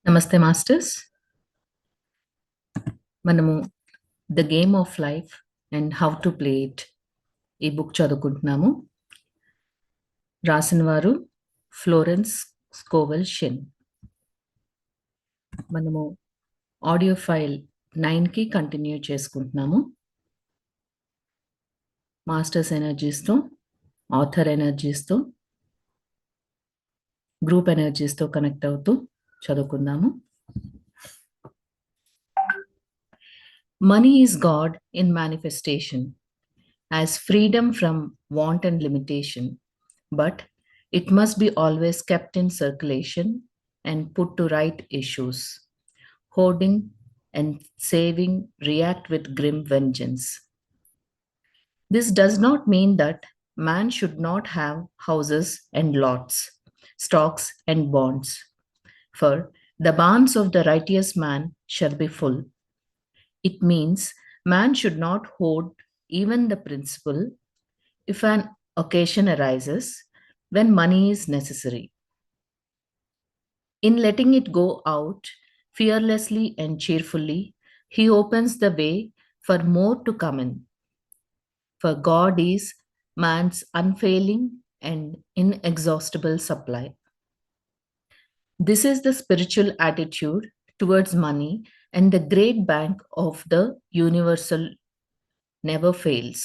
నమస్తే మాస్టర్స్. మనము the game of life and how to play it ఈ book చదువుకుంటున్నాము. రాసిన వారు ఫ్లోరెన్స్ స్కోవెల్ షెన్. మనము ఆడియో ఫైల్ 9కి కంటిన్యూ చేసుకుంటున్నాము. మాస్టర్స్ ఎనర్జీస్తో, ఆథర్ ఎనర్జీస్తో, గ్రూప్ ఎనర్జీస్తో కనెక్ట్ అవుతూ చదువుకుందాము. Money is God in manifestation, as freedom from want and limitation, but it must be always kept in circulation and put to right issues. Hoarding and saving react with grim vengeance. This does not mean that man should not have houses and lots, stocks and bonds, for the barns of the righteous man shall be full. It means man should not hoard even the principal if an occasion arises when money is necessary. In letting it go out fearlessly and cheerfully, he opens the way for more to come in. For God is man's unfailing and inexhaustible supply. This is the spiritual attitude towards money, and the great bank of the universal never fails.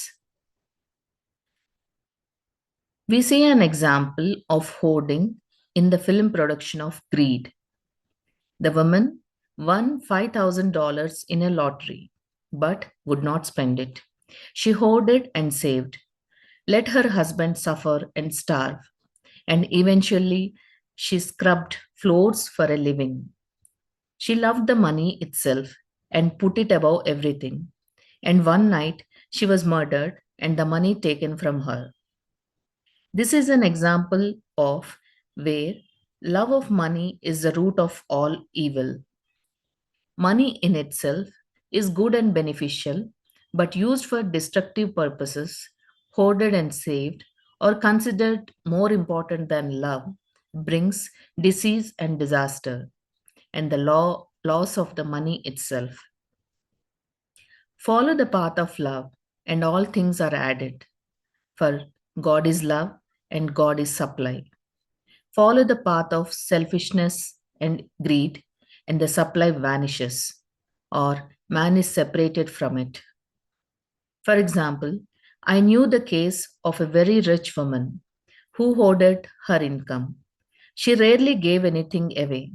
We see an example of hoarding in the film production of Greed. The woman won $5,000 in a lottery, but would not spend it. She hoarded and saved, let her husband suffer and starve, and eventually she scrubbed floors for a living. She loved the money itself and put it above everything. And one night she was murdered and the money taken from her. This is an example of where love of money is the root of all evil. Money in itself is good and beneficial, but used for destructive purposes, hoarded and saved, or considered more important than love, brings disease and disaster, and the loss of the money itself. Follow the path of love, and all things are added, for God is love and God is supply. Follow the path of selfishness and greed, and the supply vanishes, or man is separated from it. For example, I knew the case of a very rich woman who hoarded her income. She rarely gave anything away,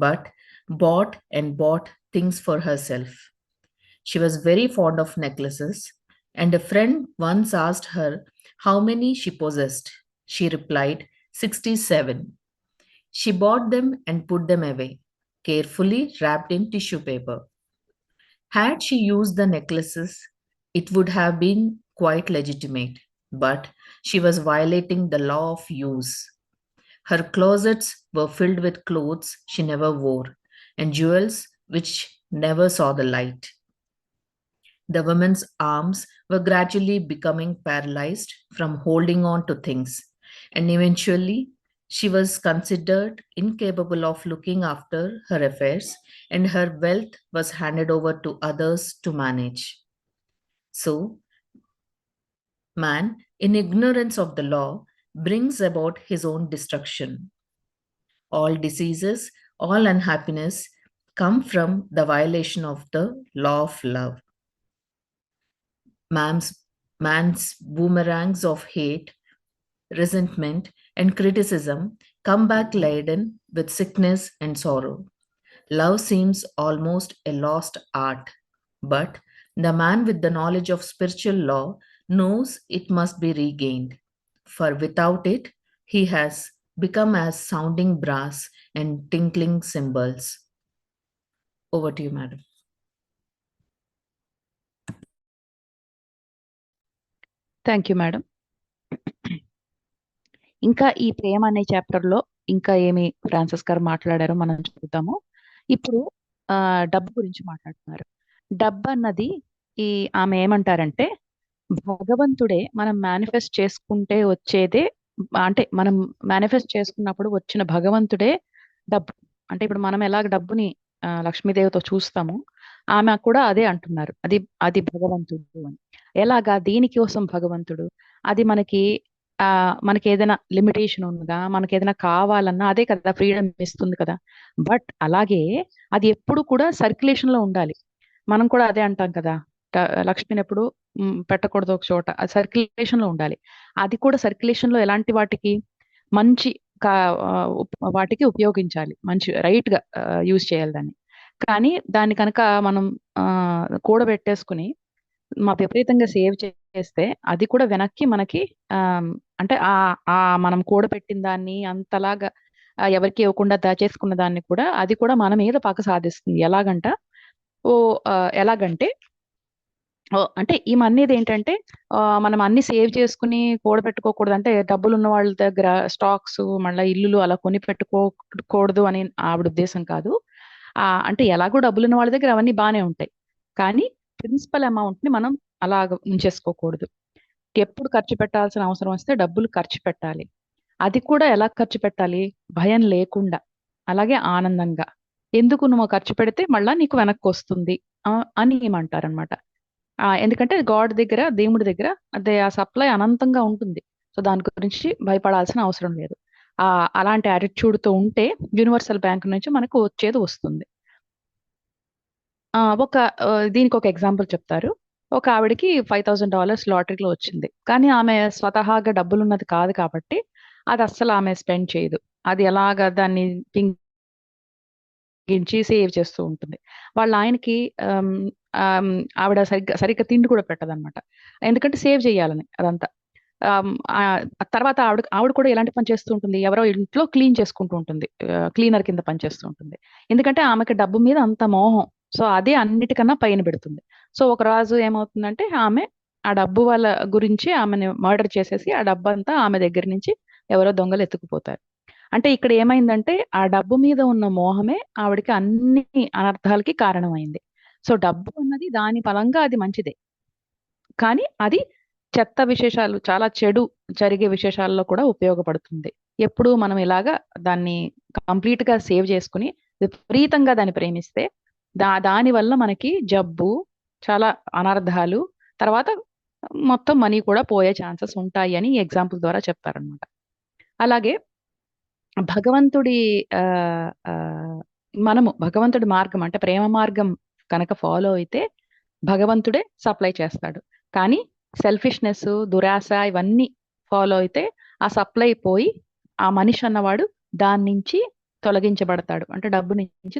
but bought and bought things for herself. She was very fond of necklaces, and a friend once asked her how many she possessed. She replied, 67. She bought them and put them away, carefully wrapped in tissue paper. Had she used the necklaces, it would have been quite legitimate, but she was violating the law of use. Her closets were filled with clothes she never wore and jewels which never saw the light. The woman's arms were gradually becoming paralyzed from holding on to things, and eventually she was considered incapable of looking after her affairs, and her wealth was handed over to others to manage. So, man, in ignorance of the law, brings about his own destruction. All diseases, all unhappiness come from the violation of the law of love. Man's boomerangs of hate, resentment, and criticism come back laden with sickness and sorrow. Love seems almost a lost art, but the man with the knowledge of spiritual law knows it must be regained, for without it, he has become as sounding brass and tinkling cymbals. Over to you, madam. Thank you madam. ఇంకా ఈ ప్రేమ అనే chapter లో ఇంకా ఏమి Francis గారు మాట్లాడారో మనం చూద్దాము. ఇప్పుడు డబ్బు గురించి మాట్లాడుతున్నారు. డబ్బు అన్నది ఆమె ఏమంటారంటే భగవంతుడే మనం మేనిఫెస్ట్ చేసుకుంటే వచ్చేదే, అంటే మనం మేనిఫెస్ట్ చేసుకున్నప్పుడు వచ్చిన భగవంతుడే డబ్బు. అంటే ఇప్పుడు మనం ఎలాగ డబ్బుని లక్ష్మీదేవితో చూస్తామో ఆమె కూడా అదే అంటున్నారు. అది అది భగవంతుడు అని. ఎలాగా దేనికోసం భగవంతుడు? అది మనకి ఏదైనా లిమిటేషన్ ఉందా, మనకి ఏదైనా కావాలన్నా అదే కదా ఫ్రీడమ్ ఇస్తుంది కదా. బట్ అలాగే అది ఎప్పుడు కూడా సర్క్యులేషన్ లో ఉండాలి. మనం కూడా అదే అంటాం కదా, లక్ష్మిని ఎప్పుడు పెట్టకూడదు ఒక చోట, అది సర్క్యులేషన్ లో ఉండాలి. అది కూడా సర్క్యులేషన్ లో ఎలాంటి వాటికి మంచి వాటికి ఉపయోగించాలి, మంచి రైట్ గా యూజ్ చేయాలి దాన్ని. కానీ దాన్ని కనుక మనం కూడబెట్టేసుకుని విపరీతంగా సేవ్ చేస్తే అది కూడా వెనక్కి మనకి ఆ, అంటే ఆ ఆ మనం కూడబెట్టిన దాన్ని అంతలాగా ఎవరికి ఇవ్వకుండా దాచేసుకున్న దాన్ని కూడా అది కూడా మన మీద పగ సాధిస్తుంది. ఎలాగంట ఓ ఎలాగంటే అంటే ఈమె అనేది ఏంటంటే మనం అన్ని సేవ్ చేసుకుని కూడబెట్టుకోకూడదు, అంటే డబ్బులు ఉన్న వాళ్ళ దగ్గర స్టాక్స్ మళ్ళీ ఇల్లులు అలా కొని పెట్టుకోకూడదు అని ఆవిడ ఉద్దేశం కాదు. అంటే ఎలాగో డబ్బులు ఉన్న వాళ్ళ దగ్గర అవన్నీ బాగానే ఉంటాయి, కానీ ప్రిన్సిపల్ అమౌంట్ ని మనం అలాగ ఉంచేసుకోకూడదు. ఎప్పుడు ఖర్చు పెట్టాల్సిన అవసరం వస్తే డబ్బులు ఖర్చు పెట్టాలి. అది కూడా ఎలా ఖర్చు పెట్టాలి? భయం లేకుండా, అలాగే ఆనందంగా. ఎందుకు నువ్వు ఖర్చు పెడితే మళ్ళా నీకు వెనక్కి వస్తుంది అని ఏమంటారనమాట. ఎందుకంటే గాడ్ దగ్గర, దేవుడి దగ్గర అదే ఆ సప్లై అనంతంగా ఉంటుంది. సో దాని గురించి భయపడాల్సిన అవసరం లేదు. అలాంటి attitude తో ఉంటే యూనివర్సల్ బ్యాంక్ నుంచి మనకు వచ్చేది వస్తుంది. దీనికి ఒక ఎగ్జాంపుల్ చెప్తారు. ఒక ఆవిడకి $5,000 లాటరీలో వచ్చింది. కానీ ఆమె స్వతహాగా డబ్బులున్నది కాదు కాబట్టి అది అస్సలు ఆమె స్పెండ్ చేయదు. అది ఎలాగా దాన్ని గించి సేవ్ చేస్తూ ఉంటుంది. వాళ్ళ ఆయనకి ఆమ్, ఆమ్, ఆవిడ సరిగ్గా తిండి కూడా పెట్టదన్నమాట. ఎందుకంటే సేవ్ చేయాలని అదంతా. ఆమ్, ఆ ఆ తర్వాత ఆవిడ కూడా ఎలాంటి పని చేస్తూ ఉంటుంది, ఎవరో ఇంట్లో క్లీన్ చేసుకుంటూ ఉంటుంది, క్లీనర్ కింద పని చేస్తూ ఉంటుంది. ఎందుకంటే ఆమెకి డబ్బు మీద అంత మోహం. సో అదే అన్నిటికన్నా పైన పెడుతుంది. సో ఒక రోజు ఏమవుతుందంటే ఆమె ఆ డబ్బు వాళ్ళ గురించి ఆమెను మర్డర్ చేసేసి ఆ డబ్బు అంతా ఆమె దగ్గర నుంచి ఎవరో దొంగలు ఎత్తుకుపోతారు. అంటే ఇక్కడ ఏమైందంటే ఆ డబ్బు మీద ఉన్న మోహమే ఆవిడకి అన్ని అనర్థాలకి కారణమైంది. సో డబ్బు అన్నది దాని పరంగా అది మంచిదే, కానీ అది చెత్త విశేషాలు, చాలా చెడు జరిగే విశేషాల్లో కూడా ఉపయోగపడుతుంది. ఎప్పుడు మనం ఇలాగా దాన్ని కంప్లీట్ గా సేవ్ చేసుకుని విపరీతంగా దాన్ని ప్రేమిస్తే దాని వల్ల మనకి జబ్బు, చాలా అనర్థాలు, తర్వాత మొత్తం మనీ కూడా పోయే ఛాన్సెస్ ఉంటాయి అని ఎగ్జాంపుల్ ద్వారా చెప్తారనమాట. అలాగే భగవంతుడి ఆ ఆ, మనము భగవంతుడి మార్గం అంటే ప్రేమ మార్గం కనుక ఫాలో అయితే భగవంతుడే సప్లై చేస్తాడు. కానీ సెల్ఫిష్నెస్, దురాశ ఇవన్నీ ఫాలో అయితే ఆ సప్లై పోయి ఆ మనిషి అన్నవాడు దాని నుంచి తొలగించబడతాడు, అంటే డబ్బు నుంచి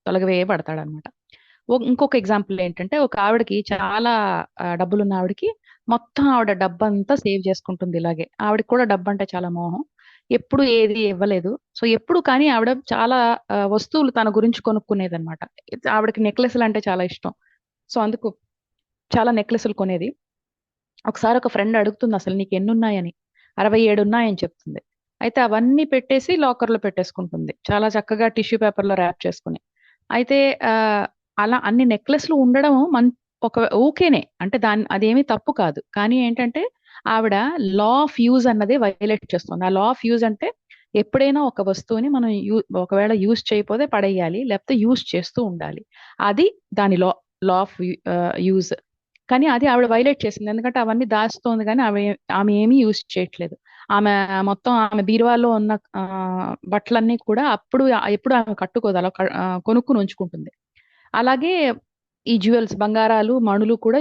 తొలగివేయబడతాడు అనమాట. ఇంకొక ఎగ్జాంపుల్ ఏంటంటే ఒక ఆవిడకి చాలా డబ్బులున్న ఆవిడకి మొత్తం ఆవిడ డబ్బంతా సేవ్ చేసుకుంటుంది. ఇలాగే ఆవిడకి కూడా డబ్బు అంటే చాలా మోహం, ఎప్పుడు ఏది ఇవ్వలేదు. సో ఎప్పుడు కానీ ఆవిడ చాలా వస్తువులు తన గురించి కొనుక్కునేది అనమాట. ఆవిడకి నెక్లెస్లు అంటే చాలా ఇష్టం. సో అందుకు చాలా నెక్లెస్లు కొనేది. ఒకసారి ఒక ఫ్రెండ్ అడుగుతుంది అసలు నీకు ఎన్ని ఉన్నాయని. 67 ఉన్నాయని చెప్తుంది. అయితే అవన్నీ పెట్టేసి లాకర్లో పెట్టేసుకుంటుంది, చాలా చక్కగా టిష్యూ పేపర్లో ర్యాప్ చేసుకుని. అయితే ఆ, అలా అన్ని నెక్లెస్లు ఉండడం ఒక ఓకేనే, అంటే అదేమీ తప్పు కాదు. కానీ ఏంటంటే ఆవిడ లా ఆఫ్ యూజ్ అన్నదే వైలేట్ చేస్తుంది. ఆ లా ఆఫ్ యూజ్ అంటే ఎప్పుడైనా ఒక వస్తువుని మనం ఒకవేళ యూజ్ చేయకపోతే పడేయాలి, లేకపోతే యూజ్ చేస్తూ ఉండాలి. అది దాని లా ఆఫ్ యూజ్. కానీ అది ఆవిడ వైలేట్ చేసింది, ఎందుకంటే అవన్నీ దాస్తోంది కానీ ఆమె ఏమీ యూజ్ చేయట్లేదు. ఆమె మొత్తం ఆమె బీరువాలో ఉన్న బట్టలన్నీ కూడా ఎప్పుడు ఆమె కట్టుకోదు, అలా కొనుక్కుని ఉంచుకుంటుంది. అలాగే ఈ జ్యువెల్స్, బంగారాలు, మణులు కూడా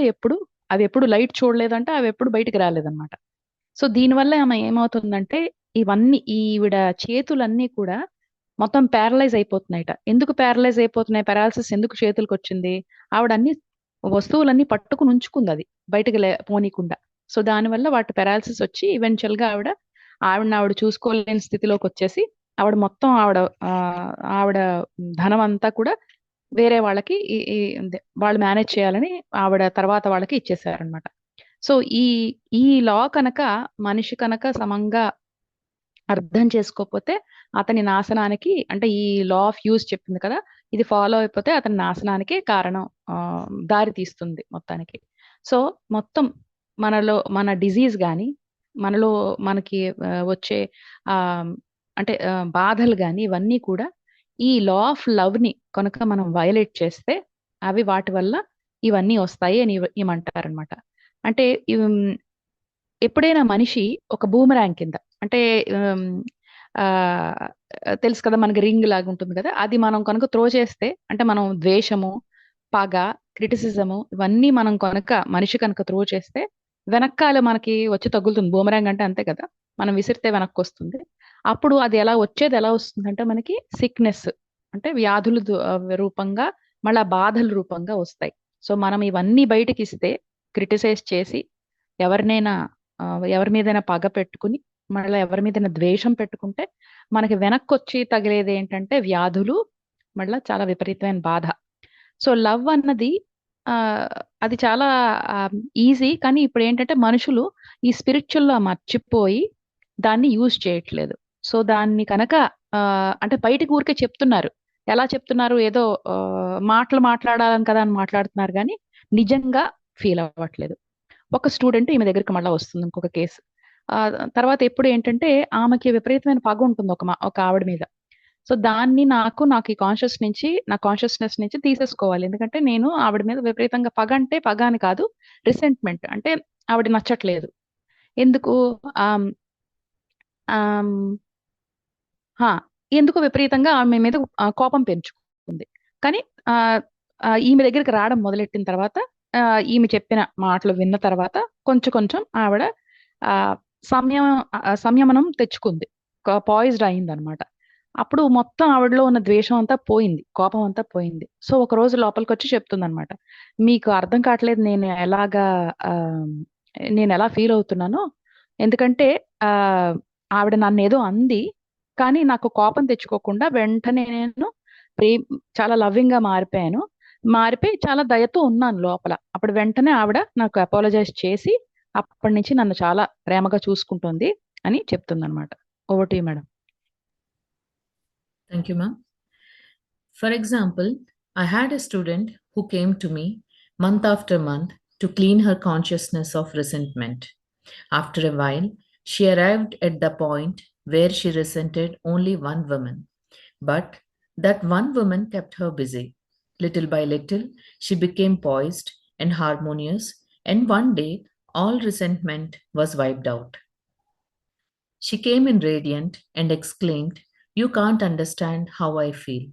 అవి ఎప్పుడు లైట్ చూడలేదంటే అవి ఎప్పుడు బయటికి రాలేదన్నమాట. సో దీనివల్ల ఆమె ఏమవుతుందంటే ఈవిడ చేతులన్నీ కూడా మొత్తం ప్యారలైజ్ అయిపోతున్నాయట. ఎందుకు ప్యారలైజ్ అయిపోతున్నాయి, పారాలసిస్ ఎందుకు చేతులకు వచ్చింది? ఆవిడ అన్ని వస్తువులన్నీ పట్టుకుని ఉంచుకుంది, అది బయటకు పోనీకుండా. సో దానివల్ల వాటి పారాలసిస్ వచ్చి ఈవెన్చువల్ గా ఆవిడ చూసుకోలేని స్థితిలోకి వచ్చేసి ఆవిడ ధనం అంతా కూడా వేరే వాళ్ళకి వాళ్ళు మేనేజ్ చేయాలని ఆవిడ తర్వాత వాళ్ళకి ఇచ్చేసారనమాట. సో ఈ ఈ లా కనుక మనిషి కనుక సమంగా అర్థం చేసుకోకపోతే అతని నాశనానికి, అంటే ఈ లా ఆఫ్ యూజ్ చెప్పింది కదా, ఇది ఫాలో అయిపోతే అతని నాశనానికి కారణం, దారి తీస్తుంది మొత్తానికి. సో మొత్తం మన డిజీజ్ కానీ మనలో మనకి వచ్చే ఆ అంటే బాధలు కానీ ఇవన్నీ కూడా ఈ లా ఆఫ్ లవ్ ని కనుక మనం వయలేట్ చేస్తే అవి వాటి వల్ల ఇవన్నీ వస్తాయి అని ఏమంటారనమాట. అంటే ఎప్పుడైనా మనిషి ఒక బూమరాంగ్ కింద, అంటే ఉమ్, ఆ తెలుసు కదా, మనకి రింగ్ లాగా ఉంటుంది కదా, అది మనం కనుక త్రో చేస్తే, అంటే మనం ద్వేషము, పగ, క్రిటిసిజము ఇవన్నీ మనం కనుక మనిషి కనుక త్రో చేస్తే వెనకాల మనకి వచ్చి తగులుతుంది. బూమరాంగ్ అంటే అంతే కదా, మనం విసిరితే వెనక్కి వస్తుంది. అప్పుడు అది ఎలా వస్తుందంటే మనకి సిక్నెస్, అంటే వ్యాధుల రూపంగా, మళ్ళా బాధల రూపంగా వస్తాయి. సో మనం ఇవన్నీ బయటకి ఇస్తే, క్రిటిసైజ్ చేసి ఎవరినైనా ఆ, ఎవరి మీదైనా పగ పెట్టుకుని, మళ్ళీ ఎవరి మీదైనా ద్వేషం పెట్టుకుంటే మనకి వెనక్కి వచ్చి తగిలేది ఏంటంటే వ్యాధులు, మళ్ళీ చాలా విపరీతమైన బాధ. సో లవ్ అన్నది ఆ అది చాలా ఈజీ, కానీ ఇప్పుడు ఏంటంటే మనుషులు ఈ స్పిరిచువల్ లో మర్చిపోయి దాన్ని యూజ్ చేయట్లేదు. సో దాన్ని కనుక ఆ, అంటే బయటకు ఊరికే చెప్తున్నారు. ఎలా చెప్తున్నారు? ఏదో మాటలు మాట్లాడాలని కదా అని మాట్లాడుతున్నారు, కానీ నిజంగా ఫీల్ అవ్వట్లేదు. ఒక స్టూడెంట్ ఈమె దగ్గరికి మళ్ళీ వస్తుంది, ఇంకొక కేసు. ఆ తర్వాత ఎప్పుడు ఏంటంటే ఆమెకి విపరీతమైన పగ ఉంటుంది ఒక ఆవిడ మీద. సో దాన్ని నాకు ఈ కాన్షియస్నెస్ నుంచి తీసేసుకోవాలి. ఎందుకంటే నేను ఆవిడ మీద విపరీతంగా పగ, అంటే పగ అని కాదు, రిసెంట్మెంట్, అంటే ఆవిడ నచ్చట్లేదు. ఎందుకు ఆమ్, ఆమ్, హా, ఎందుకు విపరీతంగా ఆమె మీద కోపం పెంచుకుంది. కానీ ఆ ఈమె దగ్గరికి రావడం మొదలెట్టిన తర్వాత, ఆ, ఈమె చెప్పిన మాటలు విన్న తర్వాత కొంచెం కొంచెం ఆవిడ ఆ సంయమ సంయమనం తెచ్చుకుంది, పాయిజ్డ్ అయింది అనమాట. అప్పుడు మొత్తం ఆవిడలో ఉన్న ద్వేషం అంతా పోయింది, కోపం అంతా పోయింది. సో ఒక రోజు లోపలికి వచ్చి చెప్తుంది అనమాట, మీకు అర్థం కావట్లేదు ఆ, నేను ఎలా ఫీల్ అవుతున్నానో. ఎందుకంటే ఆ ఆవిడ నన్ను ఏదో అంది, కానీ నాకు కోపం తెచ్చుకోకుండా వెంటనే నేను ప్రే చాలా లవ్వింగ్ గా మారిపోయాను. మారిపోయి చాలా దయతో ఉన్నాను లోపల. అప్పుడు వెంటనే ఆవిడ నాకు అపాలజైజ్ చేసి అప్పటి నుంచి నన్ను చాలా ప్రేమగా చూసుకుంటుంది అని చెప్తుందన్నమాట. Over to you madam. Thank you, ma'am. For example, I had a student who came to me month after month to clean her consciousness of resentment. After a while, she arrived at the point where she resented only one woman. But that one woman kept her busy. Little by little, she became poised and harmonious, and one day, all resentment was wiped out. She came in radiant and exclaimed, "You can't understand how I feel."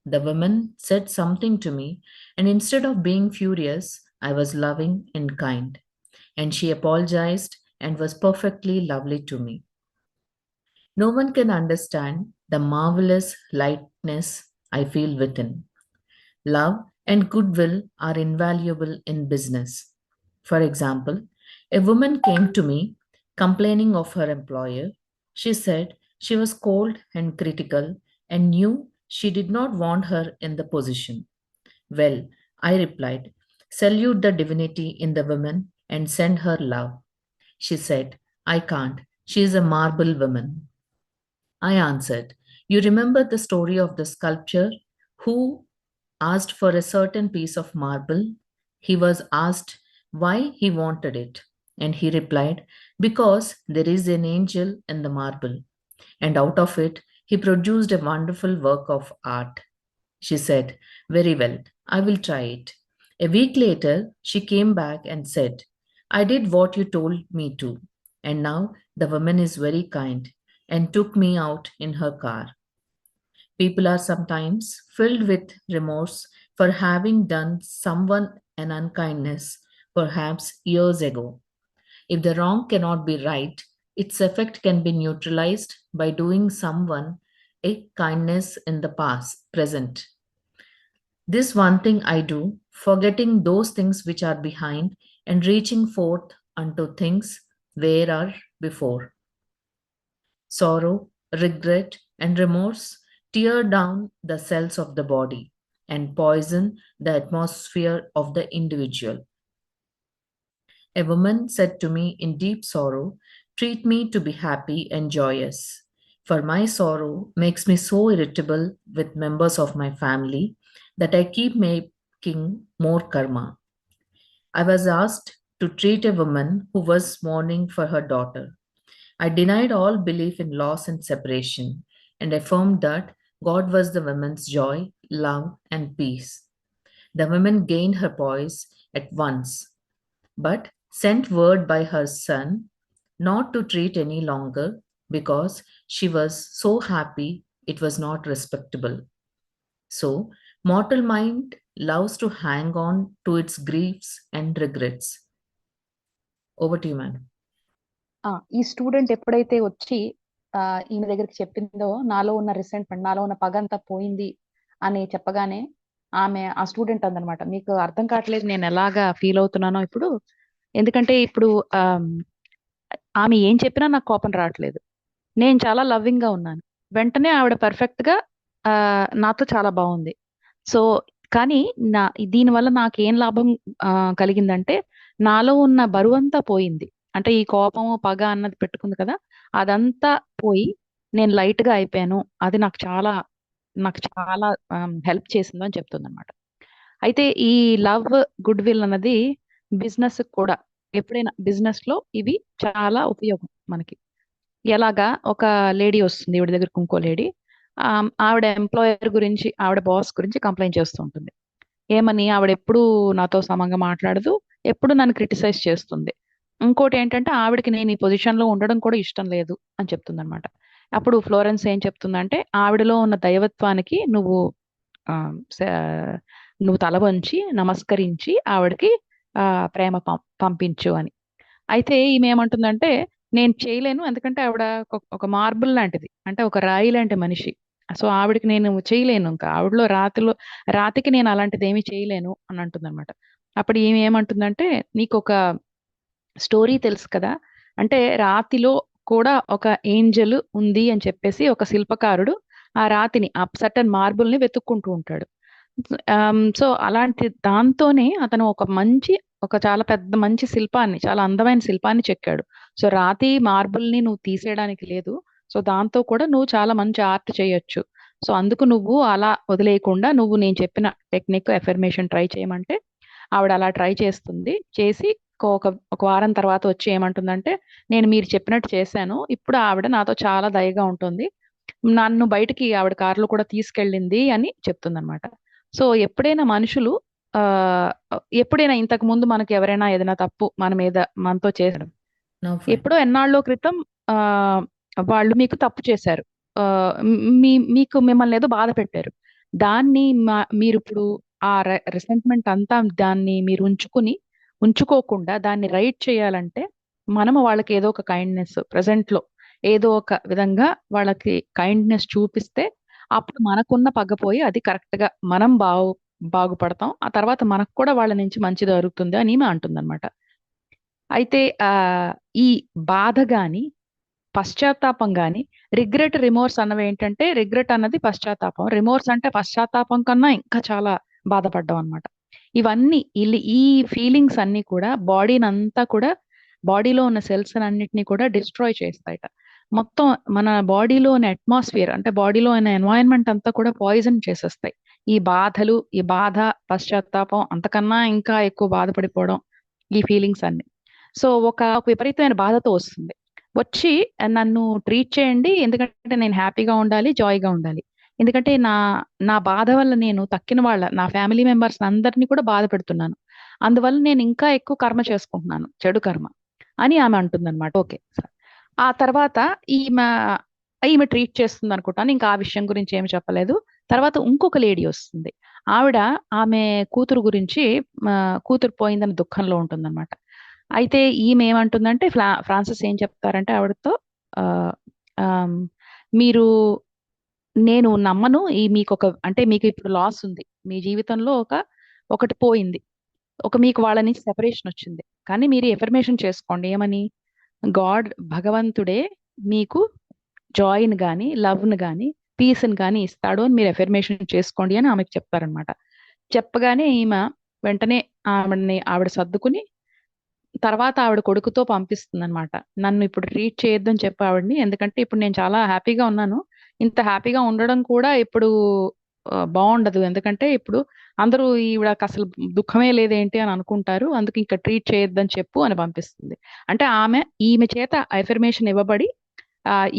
The woman said something to me, and instead of being furious, I was loving and kind. And she apologized and was perfectly lovely to me. No one can understand the marvelous lightness I feel within. Love and goodwill are invaluable in business. For example, a woman came to me complaining of her employer. She said she was cold and critical and knew she did not want her in the position. Well, I replied, "Salute the divinity in the woman and send her love." She said, "I can't. She is a marble woman." I answered, "You remember the story of the sculptor who asked for a certain piece of marble? He was asked why he wanted it, and he replied, "Because there is an angel in the marble." And out of it, he produced a wonderful work of art. She said, "Very well, I will try it." A week later, she came back and said, "I did what you told me to." And now the woman is very kind and took me out in her car. People are sometimes filled with remorse for having done someone an unkindness, perhaps years ago. If the wrong cannot be right, its effect can be neutralized by doing someone a kindness in the present. This one thing I do, forgetting those things which are behind and reaching forth unto things where are before. Sorrow, regret, and remorse tear down the cells of the body and poison the atmosphere of the individual. A woman said to me in deep sorrow, "Treat me to be happy and joyous, for my sorrow makes me so irritable with members of my family that I keep making more karma." I was asked to treat a woman who was mourning for her daughter. I denied all belief in loss and separation and affirmed that God was the woman's joy, love, and peace. The woman gained her poise at once, but sent word by her son not to treat any longer because she was so happy it was not respectable. So, mortal mind loves to hang on to its griefs and regrets. Over to you, madam. ఈ student ఎప్పుడైతే వచ్చి ఈమె దగ్గరికి చెప్పిందో నాలో ఉన్న resentment, నాలో ఉన్న పగ అంతా పోయింది అని చెప్పగానే ఆ స్టూడెంట్ అందనమాట, మీకు అర్థం కావట్లేదు నేను ఎలాగా ఫీల్ అవుతున్నానో ఇప్పుడు. ఎందుకంటే ఇప్పుడు ఆమె ఏం చెప్పినా నాకు కోపం రావట్లేదు. నేను చాలా లవ్వింగ్ గా ఉన్నాను. వెంటనే ఆవిడ పర్ఫెక్ట్ గా నాతో చాలా బాగుంది. సో కానీ దీనివల్ల నాకు ఏం లాభం కలిగిందంటే, నాలో ఉన్న బరువంతా పోయింది. అంటే ఈ కోపము పగ అన్నది పెట్టుకుంది కదా, అదంతా పోయి నేను లైట్ గా అయిపోయాను. అది నాకు చాలా హెల్ప్ చేసింది అని చెప్తుంది అనమాట. అయితే ఈ లవ్, గుడ్ విల్ అన్నది బిజినెస్ కూడా, ఎప్పుడైనా బిజినెస్ లో ఇవి చాలా ఉపయోగం మనకి. ఎలాగా, ఒక లేడీ వస్తుంది ఈవిడ దగ్గరకు, ఇంకో లేడీ ఆవిడ ఎంప్లాయర్ గురించి, ఆవిడ బాస్ గురించి కంప్లైంట్ చేస్తూ ఉంటుంది. ఏమని, ఆవిడ ఎప్పుడు నాతో సమంగా మాట్లాడదు, ఎప్పుడు నన్ను క్రిటిసైజ్ చేస్తుంది. ఇంకోటి ఏంటంటే, ఆవిడకి నేను ఈ పొజిషన్ లో ఉండడం కూడా ఇష్టం లేదు అని చెప్తుంది అనమాట. అప్పుడు ఫ్లోరెన్స్ ఏం చెప్తుందంటే, ఆవిడలో ఉన్న దైవత్వానికి నువ్వు తల వంచి నమస్కరించి ఆవిడకి ప్రేమ పంపించు అని. అయితే ఈమె ఏమంటుందంటే, నేను చేయలేను, ఎందుకంటే ఆవిడ ఒక మార్బుల్ లాంటిది, అంటే ఒక రాయి లాంటి మనిషి. సో ఆవిడకి నేను చేయలేను, ఇంకా ఆవిడలో రాతికి నేను అలాంటిది ఏమీ చేయలేను అని అంటుంది అనమాట. అప్పుడు ఈమె ఏమంటుందంటే, నీకు ఒక స్టోరీ తెలుసు కదా, అంటే రాతిలో కూడా ఒక ఏంజల్ ఉంది అని చెప్పేసి ఒక శిల్పకారుడు ఆ రాతిని, ఆ సర్టన్ మార్బుల్ ని వెతుక్కుంటూ ఉంటాడు. సో అలాంటి దాంతోనే అతను ఒక చాలా పెద్ద మంచి శిల్పాన్ని, చాలా అందమైన శిల్పాన్ని చెక్కాడు. సో రాతి మార్బుల్ ని నువ్వు తీసేయడానికి లేదు, సో దాంతో కూడా నువ్వు చాలా మంచి ఆర్ట్ చేయొచ్చు. సో అందుకు నువ్వు అలా వదిలేయకుండా నువ్వు నేను చెప్పిన టెక్నిక్ ఎఫర్మేషన్ ట్రై చేయమంటే ఆవిడ అలా ట్రై చేస్తుంది. చేసి ఒక వారం తర్వాత వచ్చి ఏమంటుందంటే, నేను మీరు చెప్పినట్టు చేశాను, ఇప్పుడు ఆవిడ నాతో చాలా దయగా ఉంటుంది, నన్ను బయటికి ఆవిడ కారులో కూడా తీసుకెళ్ళింది అని చెప్తుందన్నమాట. సో ఎప్పుడైనా మనుషులు ఎప్పుడైనా ఇంతకు ముందు మనకి ఎవరైనా ఏదైనా తప్పు మనతో చేశారు, Now fine. ఎప్పుడో ఎన్నాళ్ళో క్రితం వాళ్ళు మీకు తప్పు చేశారు, మీకు మిమ్మల్ని ఏదో బాధ పెట్టారు, దాన్ని మీరు ఇప్పుడు ఆ రిసెంట్మెంట్ అంతా దాన్ని మీరు ఉంచుకోకుండా దాన్ని రైట్ చేయాలంటే, మనము వాళ్ళకి ఏదో ఒక కైండ్నెస్ ప్రెసెంట్ లో ఏదో ఒక విధంగా వాళ్ళకి కైండ్నెస్ చూపిస్తే, అప్పుడు మనకున్న పగపోయి అది కరెక్ట్ గా మనం బాగుపడతాం, ఆ తర్వాత మనకు కూడా వాళ్ళ నుంచి మంచి జరుగుతుంది అని అంటుంది అనమాట. అయితే ఈ బాధ గాని, పశ్చాత్తాపం గాని, రిగ్రెట్, రిమోర్స్ అన్నవి ఏంటంటే, రిగ్రెట్ అన్నది పశ్చాత్తాపం, రిమోర్స్ అంటే పశ్చాత్తాపం కన్నా ఇంకా చాలా బాధపడ్డాం అనమాట. ఇవన్నీ ఈ ఫీలింగ్స్ అన్ని కూడా బాడీనంతా కూడా, బాడీలో ఉన్న సెల్స్ అన్నిటిని కూడా డిస్ట్రాయ్ చేస్తాయట. మొత్తం మన బాడీలో ఉన్న అట్మాస్ఫియర్, అంటే బాడీలో ఉన్న ఎన్వైరన్మెంట్ అంతా కూడా పాయిజన్ చేసేస్తాయి ఈ బాధలు. ఈ బాధ, పశ్చాత్తాపం, అంతకన్నా ఇంకా ఎక్కువ బాధపడిపోవడం, ఈ ఫీలింగ్స్ అన్ని. సో ఒక విపరీతమైన బాధతో వస్తుంది, వచ్చి నన్ను ట్రీట్ చేయండి, ఎందుకంటే నేను హ్యాపీగా ఉండాలి, జాయ్గా ఉండాలి, ఎందుకంటే నా బాధ వల్ల నేను తక్కిన నా ఫ్యామిలీ మెంబర్స్ అందరినీ కూడా బాధ పెడుతున్నాను, అందువల్ల నేను ఇంకా ఎక్కువ కర్మ చేసుకుంటున్నాను, చెడు కర్మ అని ఆమె అంటుంది అనమాట. Okay sir. ఆ తర్వాత ఈమె ట్రీట్ చేస్తుంది అనుకుంటాను, ఇంకా ఆ విషయం గురించి ఏమి చెప్పలేదు. తర్వాత ఇంకొక లేడీ వస్తుంది, ఆమె కూతురు గురించి, కూతురు పోయిందని దుఃఖంలో ఉంటుందన్నమాట. అయితే ఈమె ఏమంటుందంటే, ఫ్రాన్సిస్ ఏం చెప్తారంటే ఆవిడతో, మీరు, నేను నమ్మను, మీకు మీకు ఇప్పుడు లాస్ ఉంది, మీ జీవితంలో ఒకటి పోయింది, మీకు వాళ్ళ నుంచి సెపరేషన్ వచ్చింది, కానీ మీరు ఎఫర్మేషన్ చేసుకోండి, ఏమని, భగవంతుడే మీకు జాయ్ని కానీ, లవ్ని కానీ, పీస్ని కానీ ఇస్తాడు అని మీరు ఎఫర్మేషన్ చేసుకోండి అని ఆమెకు చెప్తారనమాట. చెప్పగానే ఈమె వెంటనే ఆవిడ సర్దుకుని తర్వాత ఆవిడ కొడుకుతో పంపిస్తుంది అనమాట. నన్ను ఇప్పుడు ట్రీట్ చేయొద్దని చెప్పి ఆవిడని, ఎందుకంటే ఇప్పుడు నేను చాలా హ్యాపీగా ఉన్నాను, ఇంత హ్యాపీగా ఉండడం కూడా ఇప్పుడు బాగుండదు, ఎందుకంటే ఇప్పుడు అందరూ ఈవిడకి అసలు దుఃఖమే లేదేంటి అని అనుకుంటారు, అందుకు ఇంకా ట్రీట్ చేయొద్దని చెప్పు అని పంపిస్తుంది. అంటే ఈమె చేత ఎఫర్మేషన్ ఇవ్వబడి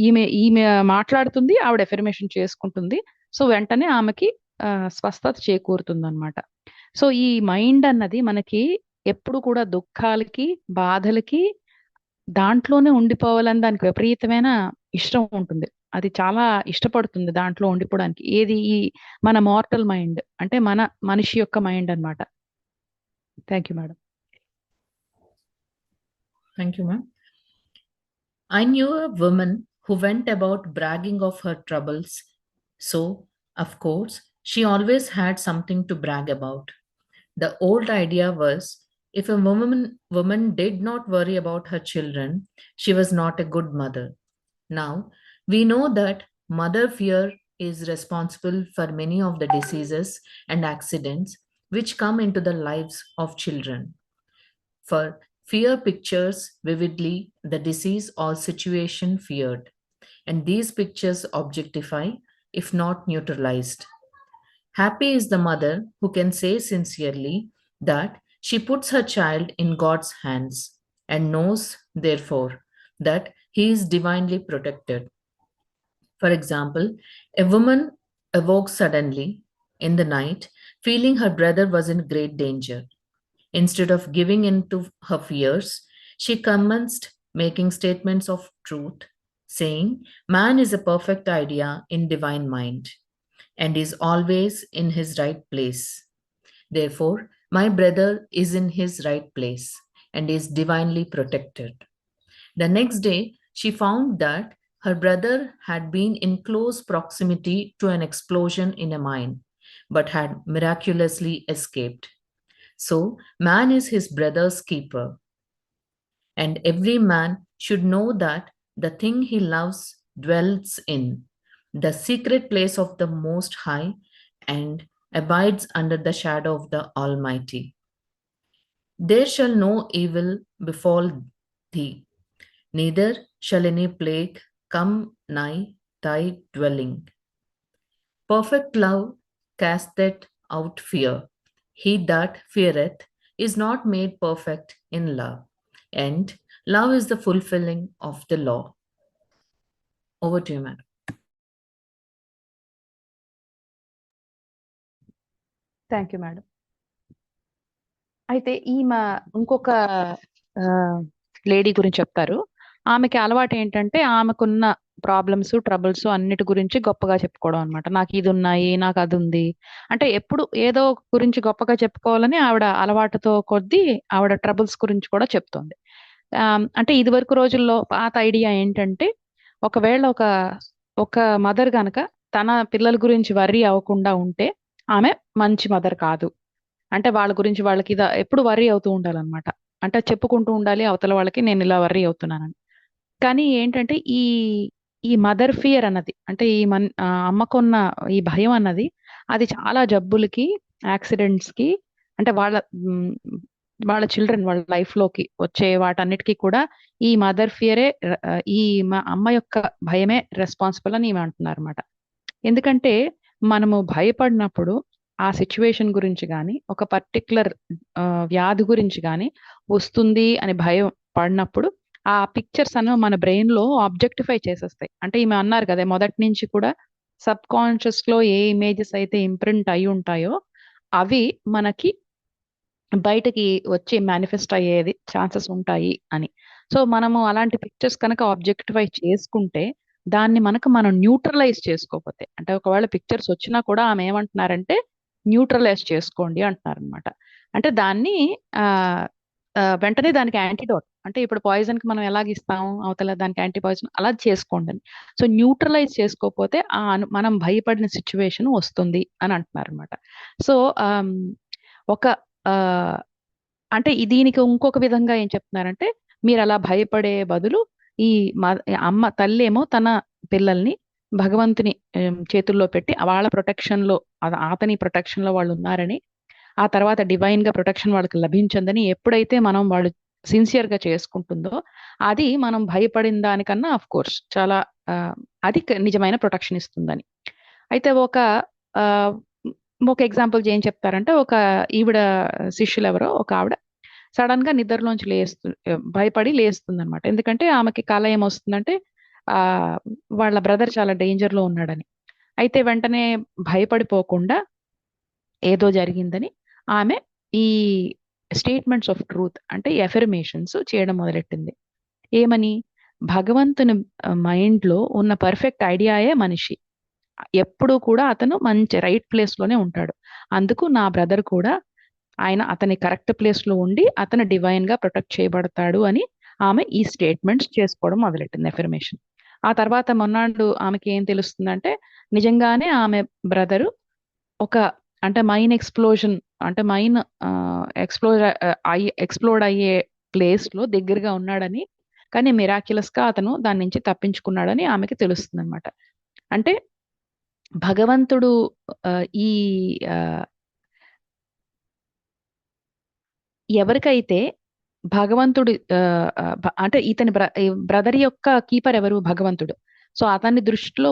ఈమె మాట్లాడుతుంది, ఆవిడ ఎఫర్మేషన్ చేసుకుంటుంది. సో వెంటనే ఆమెకి స్వస్థత చేకూరుతుందన్నమాట. సో ఈ మైండ్ అన్నది మనకి ఎప్పుడు కూడా దుఃఖాలకి, బాధలకి దాంట్లోనే ఉండిపోవాలని దానికి విపరీతమైన ఇష్టం ఉంటుంది. అది చాలా ఇష్టపడుతుంది దాంట్లో ఉండిపోవడానికి. ఏది ఈ మన మార్టల్ మైండ్ అంటే మనిషి యొక్క మైండ్ అన్నమాట. Thank you madam. Thank you, ma'am. I knew a woman who went about bragging of her troubles. So, of course, she always had something to brag about. The old idea was if a woman did not worry about her children, she was not a good mother. Now, we know that mother fear is responsible for many of the diseases and accidents which come into the lives of children. For fear pictures vividly the disease or situation feared, and these pictures objectify, if not neutralized. Happy is the mother who can say sincerely that she puts her child in God's hands and knows, therefore, that he is divinely protected. For example, a woman awoke suddenly in the night, feeling her brother was in great danger. Instead of giving in to her fears, she commenced making statements of truth, saying, man is a perfect idea in divine mind and is always in his right place. Therefore, my brother is in his right place and is divinely protected. The next day, she found that her brother had been in close proximity to an explosion in a mine, but had miraculously escaped. So, man is his brother's keeper, and every man should know that the thing he loves dwells in the secret place of the Most High and abides under the shadow of the Almighty. There shall no evil befall thee, neither shall any plague come nigh thy dwelling. Perfect love casteth out fear. He that feareth is not made perfect in love, and love is the fulfilling of the law. Over to you, madam. Thank you madam. అయితే ఈమె ఇంకొక lady గురించి చెప్తారు. ఆమెకి అలవాటు ఏంటంటే ఆమెకున్న problems, troubles అన్నిటి గురించి గొప్పగా చెప్పుకోవడం అనమాట. నాకు ఇది ఉన్నాయి, నాకు అది ఉంది. అంటే ఎప్పుడు ఏదో ఒక గురించి గొప్పగా చెప్పుకోవాలని ఆవిడ అలవాటుతో కొద్దీ ఆవిడ ట్రబుల్స్ గురించి కూడా చెప్తోంది. అంటే ఇదివరకు రోజుల్లో పాత ఐడియా ఏంటంటే ఒకవేళ ఒక మదర్ గనక తన పిల్లల గురించి వర్రీ అవ్వకుండా ఉంటే ఆమె మంచి మదర్ కాదు. అంటే వాళ్ళ గురించి వాళ్ళకి ఎప్పుడు వర్రీ అవుతూ ఉండాలన్నమాట. అంటే చెప్పుకుంటూ ఉండాలి అవతల వాళ్ళకి నేను ఇలా వర్రీ అవుతున్నానని. కానీ ఏంటంటే ఈ మదర్ ఫియర్ అన్నది అంటే అమ్మకున్న ఈ భయం అన్నది అది చాలా జబ్బులకి, యాక్సిడెంట్స్ కి అంటే వాళ్ళ చిల్డ్రన్ వాళ్ళ లైఫ్ లోకి వచ్చే వాటన్నిటికీ కూడా ఈ మదర్ ఫియరే ఈ అమ్మ యొక్క భయమే రెస్పాన్సిబుల్ అని ఈమె అంటున్నారు అనమాట. ఎందుకంటే మనము భయపడినప్పుడు ఆ సిచ్యువేషన్ గురించి కానీ ఒక పర్టికులర్ వ్యాధి గురించి కానీ వస్తుంది అని భయం పడినప్పుడు ఆ పిక్చర్స్ అను మన బ్రెయిన్ లో ఆబ్జెక్టిఫై చేసేస్తాయి. అంటే ఈమె అన్నారు కదా మొదటి నుంచి కూడా సబ్ కాన్షియస్ లో ఏ ఇమేజెస్ అయితే ఇంప్రింట్ అయి ఉంటాయో అవి మనకి బయటకి వచ్చి మేనిఫెస్ట్ అయ్యేది ఛాన్సెస్ ఉంటాయి అని. సో మనము అలాంటి పిక్చర్స్ కనుక ఆబ్జెక్టిఫై చేసుకుంటే దాన్ని మనం న్యూట్రలైజ్ చేసుకోకపోతే అంటే ఒకవేళ పిక్చర్స్ వచ్చినా కూడా ఆమె ఏమంటున్నారంటే న్యూట్రలైజ్ చేసుకోండి అంటున్నారు అనమాట. అంటే దాన్ని వెంటనే దానికి యాంటీడోట్ అంటే ఇప్పుడు పాయిజన్ కి మనం ఎలాగ ఇస్తాం అవతల దానికి యాంటీ పాయిజన్ అలా చేసుకోండి అని. సో న్యూట్రలైజ్ చేసుకోకపోతే మనం భయపడిన సిచ్యువేషన్ వస్తుంది అని అంటున్నారు అనమాట. సో ఒక అంటే దీనికి ఇంకొక విధంగా ఏం చెప్తున్నారంటే మీరు అలా భయపడే బదులు ఈ అమ్మ తల్లి ఏమో తన పిల్లల్ని భగవంతుని చేతుల్లో పెట్టి వాళ్ళ ప్రొటెక్షన్ లో అతని ప్రొటెక్షన్ లో వాళ్ళు ఉన్నారని ఆ తర్వాత డివైన్ గా ప్రొటెక్షన్ వాళ్ళకి లభించిందని ఎప్పుడైతే మనం వాళ్ళు సిన్సియర్ గా చేసుకుంటుందో అది మనం భయపడిన దానికన్నా ఆఫ్ కోర్స్ చాలా అది నిజమైన ప్రొటెక్షన్ ఇస్తుందని. అయితే ఒక ఎగ్జాంపుల్ ఏం చెప్తారంటే ఒక ఈవిడ శిష్యులు ఎవరో ఒక ఆవిడ సడన్ గా నిద్రలోంచి భయపడి లేస్తుంది అనమాట. ఎందుకంటే ఆమెకి కళ ఏమొస్తుందంటే వాళ్ళ బ్రదర్ చాలా డేంజర్ లో ఉన్నాడని. అయితే వెంటనే భయపడిపోకుండా ఏదో జరిగిందని ఆమె ఈ స్టేట్మెంట్స్ ఆఫ్ ట్రూత్ అంటే ఎఫర్మేషన్స్ చేయడం మొదలెట్టింది. ఏమని? భగవంతుని మైండ్లో ఉన్న పర్ఫెక్ట్ ఐడియాయే మనిషి. ఎప్పుడూ కూడా అతను మంచి రైట్ ప్లేస్లోనే ఉంటాడు. అందుకు నా బ్రదర్ కూడా అతని కరెక్ట్ ప్లేస్లో ఉండి అతను డివైన్గా ప్రొటెక్ట్ చేయబడతాడు అని ఆమె ఈ స్టేట్మెంట్స్ చేసుకోవడం మొదలెట్టింది, ఎఫర్మేషన్. ఆ తర్వాత మొన్నాడు ఆమెకి ఏం తెలుస్తుందంటే నిజంగానే ఆమె బ్రదరు ఒక అంటే మైన్ ఎక్స్ప్లోజన్ అంటే మైన్ ఎక్స్ప్లోడ్ అయ్యే ప్లేస్లో దగ్గరగా ఉన్నాడని, కానీ మిరాక్యులస్గా అతను దాని నుంచి తప్పించుకున్నాడని ఆమెకి తెలుస్తుంది అనమాట. అంటే భగవంతుడు ఈ ఎవరికైతే భగవంతుడు అంటే ఇతని బ్రదర్ యొక్క కీపర్ ఎవరు? భగవంతుడు. సో అతని దృష్టిలో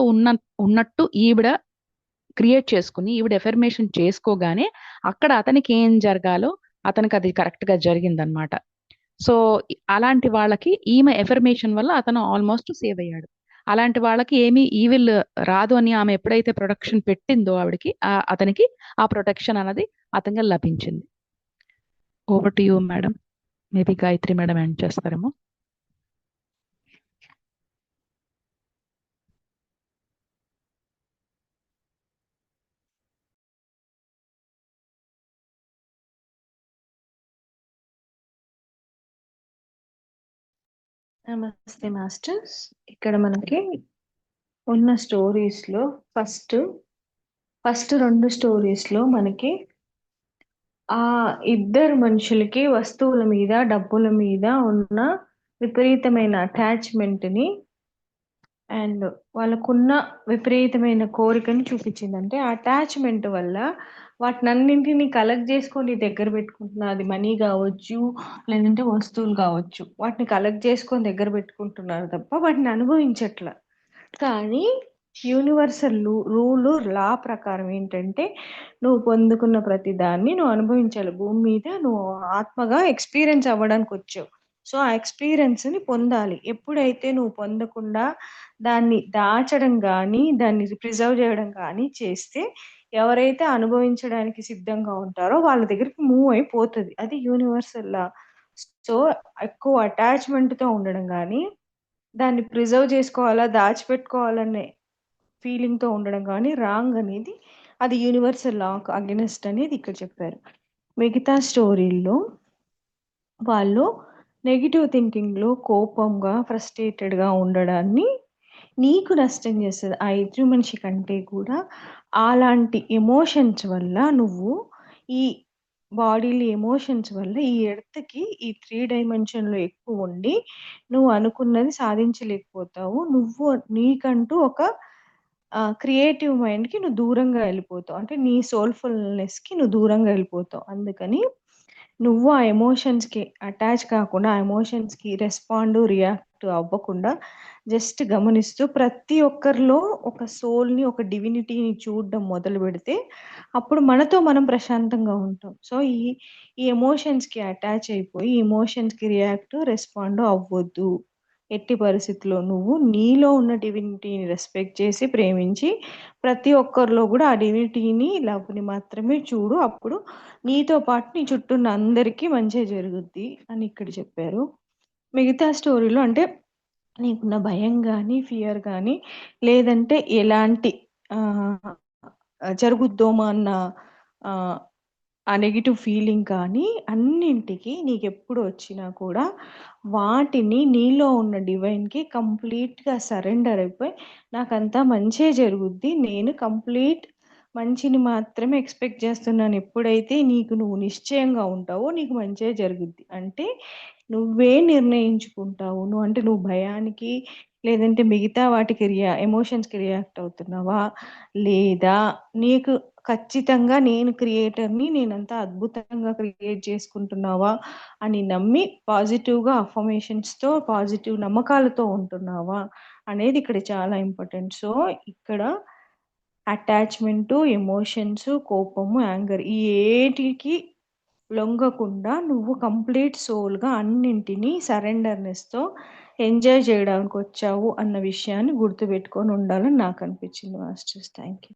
ఉన్నట్టు ఈవిడ క్రియేట్ చేసుకుని ఈవిడ ఎఫర్మేషన్ చేసుకోగానే అక్కడ అతనికి ఏం జరగాలో అతనికి అది కరెక్ట్ గా జరిగిందనమాట. సో అలాంటి వాళ్ళకి ఈమె ఎఫర్మేషన్ వల్ల అతను ఆల్మోస్ట్ సేవ్ అయ్యాడు. అలాంటి వాళ్ళకి ఏమీ ఈవిల్ రాదు అని ఆమె ఎప్పుడైతే ప్రొటెక్షన్ పెట్టిందో ఆవిడకి అతనికి ఆ ప్రొటెక్షన్ అన్నది అతనికి లభించింది. Over to you madam. Maybe Gayatri madam end చేస్తారేమో. నమస్తే మాస్టర్స్. ఇక్కడ మనకి ఉన్న స్టోరీస్లో ఫస్ట్ 2 స్టోరీస్లో మనకి ఆ ఇద్దరు మనుషులకి వస్తువుల మీద డబ్బుల మీద ఉన్న విపరీతమైన అటాచ్మెంట్ని అండ్ వాళ్ళకున్న విపరీతమైన కోరికని చూపించింది. అంటే అటాచ్మెంట్ వల్ల వాటినన్నింటినీ కలెక్ట్ చేసుకొని దగ్గర పెట్టుకుంటున్నారు. అది మనీ కావచ్చు, లేదంటే వస్తువులు కావచ్చు. వాటిని కలెక్ట్ చేసుకొని దగ్గర పెట్టుకుంటున్నారు తప్ప వాటిని అనుభవించట్ల. కానీ యూనివర్సల్ రూలు లా ప్రకారం ఏంటంటే నువ్వు పొందుకున్న ప్రతి దాన్ని నువ్వు అనుభవించాలి. భూమి మీద నువ్వు ఆత్మగా ఎక్స్పీరియన్స్ అవ్వడానికి వచ్చావు. సో ఆ ఎక్స్పీరియన్స్ని పొందాలి. ఎప్పుడైతే నువ్వు పొందకుండా దాన్ని దాచడం కానీ దాన్ని ప్రిజర్వ్ చేయడం కానీ చేస్తే ఎవరైతే అనుభవించడానికి సిద్ధంగా ఉంటారో వాళ్ళ దగ్గరికి మూవ్ అయిపోతుంది. అది యూనివర్సల్ లా. సో ఎక్కువ అటాచ్మెంట్తో ఉండడం కానీ దాన్ని ప్రిజర్వ్ చేసుకోవాలా దాచిపెట్టుకోవాలనే ఫీలింగ్తో ఉండడం కానీ రాంగ్ అనేది అది యూనివర్సల్ లా అగెనిస్ట్ అనేది ఇక్కడ చెప్పారు. మిగతా స్టోరీల్లో వాళ్ళు నెగిటివ్ థింకింగ్లో కోపంగా ఫ్రస్ట్రేటెడ్గా ఉండడాన్ని నీకు నష్టం చేస్తుంది. ఆ ఎదురు మనిషి కంటే కూడా అలాంటి ఎమోషన్స్ వల్ల నువ్వు ఈ బాడీలో ఎమోషన్స్ వల్ల ఈ ఎర్త్కి ఈ 3 డైమెన్షన్లో ఎక్కువ ఉండి నువ్వు అనుకున్నది సాధించలేకపోతావు. నువ్వు నీకంటూ ఒక క్రియేటివ్ మైండ్కి నువ్వు దూరంగా వెళ్ళిపోతావు. అంటే నీ సోల్ఫుల్నెస్కి నువ్వు దూరంగా వెళ్ళిపోతావు. అందుకని నువ్వు ఆ ఎమోషన్స్కి అటాచ్ కాకుండా ఆ ఎమోషన్స్కి రెస్పాండ్ రియాక్ట్ అవ్వకుండా జస్ట్ గమనిస్తూ ప్రతి ఒక్కరిలో ఒక సోల్ని ఒక డివినిటీని చూడడం మొదలు పెడితే అప్పుడు మనతో మనం ప్రశాంతంగా ఉంటాం. సో ఈ ఎమోషన్స్కి అటాచ్ అయిపోయి ఎమోషన్స్కి రియాక్ట్ రెస్పాండ్ అవ్వద్దు. ఎట్టి పరిస్థితిలో నువ్వు నీలో ఉన్న డివినిటీని రెస్పెక్ట్ చేసి ప్రేమించి ప్రతి ఒక్కరిలో కూడా ఆ డివినిటీని లవ్ని మాత్రమే చూడు. అప్పుడు నీతో పాటు నీ చుట్టూ ఉన్న అందరికీ మంచి జరుగుద్ది అని ఇక్కడ చెప్పారు. మిగతా స్టోరీలో అంటే నీకున్న భయం కానీ ఫియర్ కానీ లేదంటే ఎలాంటి జరుగుద్దామా అన్న ఆ నెగిటివ్ ఫీలింగ్ కానీ అన్నింటికి నీకు ఎప్పుడు వచ్చినా కూడా వాటిని నీలో ఉన్న డివైన్కి కంప్లీట్గా సరెండర్ అయిపోయి నాకంతా మంచే జరుగుద్ది, నేను కంప్లీట్ మంచిని మాత్రమే ఎక్స్పెక్ట్ చేస్తున్నాను. ఎప్పుడైతే నీకు నువ్వు నిశ్చయంగా ఉంటావో నీకు మంచే జరుగుద్ది. అంటే నువ్వే నిర్ణయించుకుంటావు. నువ్వు భయానికి లేదంటే మిగతా వాటికి ఎమోషన్స్కి రియాక్ట్ అవుతున్నావా, లేదా నీకు ఖచ్చితంగా నేను క్రియేటర్ని నేనంతా అద్భుతంగా క్రియేట్ చేసుకుంటున్నావా అని నమ్మి పాజిటివ్గా అఫర్మేషన్స్తో పాజిటివ్ నమ్మకాలతో ఉంటున్నావా అనేది ఇక్కడ చాలా ఇంపార్టెంట్. సో ఇక్కడ అటాచ్మెంటు, ఎమోషన్స్, కోపము, యాంగర్ ఈ ఏటికి లొంగకుండా నువ్వు కంప్లీట్ సోల్గా అన్నింటినీ సరెండర్నెస్తో ఎంజాయ్ చేయడానికి వచ్చావు అన్న విషయాన్ని గుర్తుపెట్టుకొని ఉండాలని నాకు అనిపించింది మాస్టర్స్. Thank you.